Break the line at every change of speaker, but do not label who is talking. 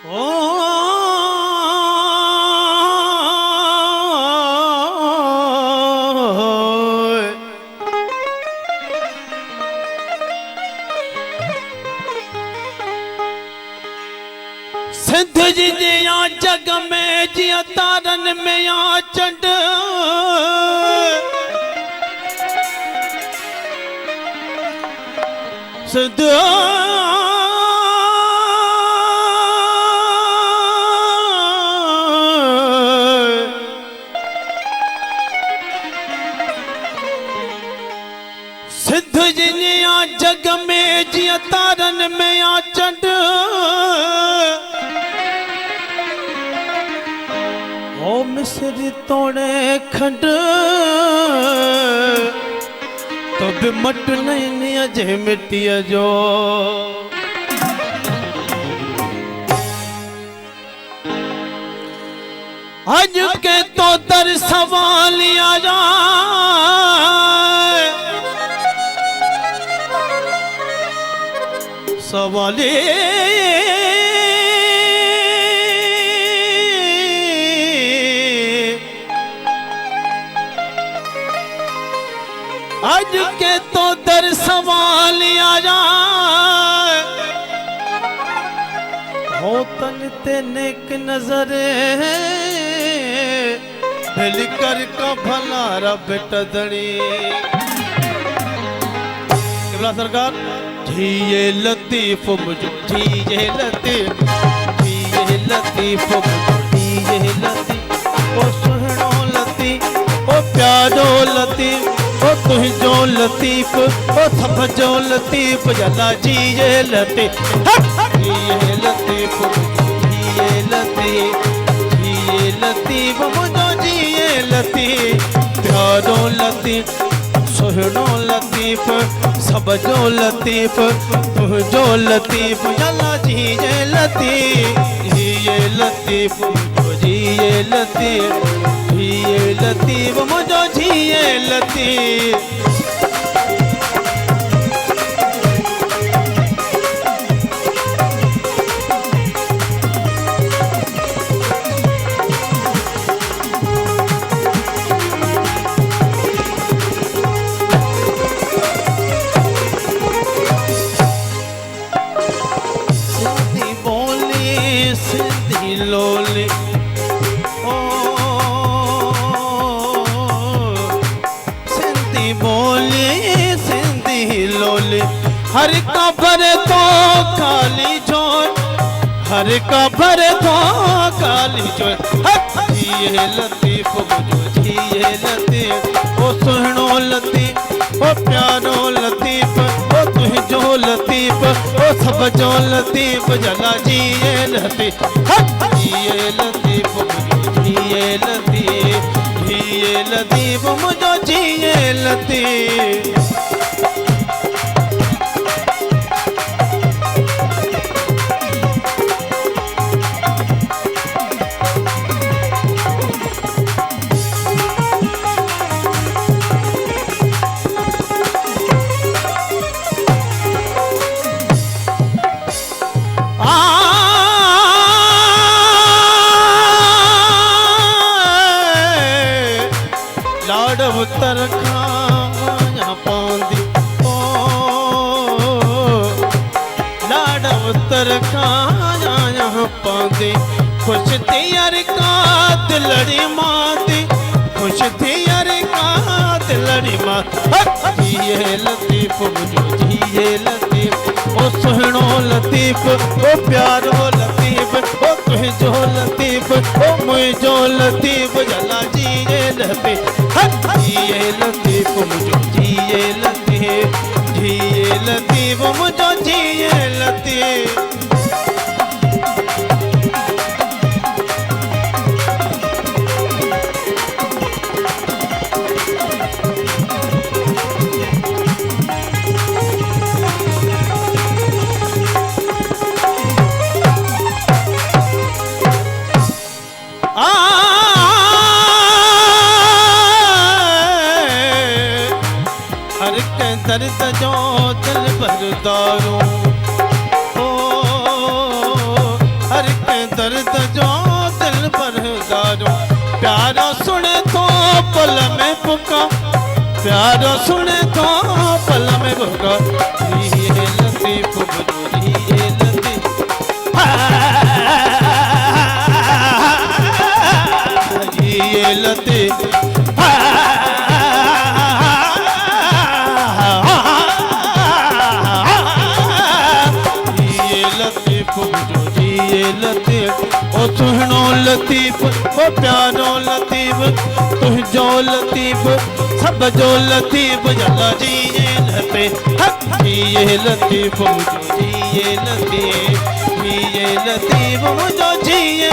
ओ सिंध जी जिया जग में जिया तारन में या चंड सिंध सिंध जिया जग में जिया तारन में या चंड ओ मिसरी तोड़े खंड तो भी मट नहीं अजे मिट्टिया जो आज के तो दर सवाल आया सवाले आज के तो दर सवाल आया हो तन ते नेक नजर दिल कर का भला रब टदड़ी किबला सरकार झिये लतीफ मुझो झिये लतीफ मुझो झिये लतीफ ओ सुहणो लतीफ ओ प्यारो लतीफ ओ तुझो लतीफ ओ थपजो लतीफ जला झिये लतीफ झिये लतीफ झिये लतीफ मुझो झिये लतीफ प्यारो लतीफ सुहणो लतीफ सबजो लतीफ तुझो लतीफ जला झिये लतीफ मुझो झिये लतीफ मुझो झिये लतीफ सिंधी लोले ओ सिंधी बोले सिंधी लोले हर का भरे तो काली जोन हर का भरे तो काली जोन झिये लतीफ मुझो झिये लतीफ ओ सुहणो लतीफ ओ प्यारो लतीफ ओ तुझो लतीफ ओ सबजो लतीफ जला झिये लतीफ झिये लतीफ मुझो झिये लतीफ मुझो झिये लतीफ उत्तर खाया पांदी ओ लाड़ उत्तर खाया यहाँ पांदी खुश थी यार का दिलड़ी माती खुश थी यार का दिलड़ी माती झिये लतीफ मुझो झिये लतीफ ओ सुहणो लतीफ ओ प्यारो लतीफ ओ तुझो लतीफ ओ मुझो लतीफ जला झिये लतीफ झिये लतीफ मुझो झिये लतीफ मुझो झिये लतीफ दर्द जो दिल भर दारू ओ हर के दर्द जो दिल पर दारो प्यारो सुने तो पल में पुका प्यारो सुने तो पल में पुका ये लतीफ बजोरी ये लतीफ ये लतीफ ये लतीफ ओ सुहणो लतीफ ओ प्यारो लतीफ तुझ जो लतीफ सब जो लतीफ जला जी ये लतीफ ये लतीफ मुझो जी ये लतीफ मुझो जी ये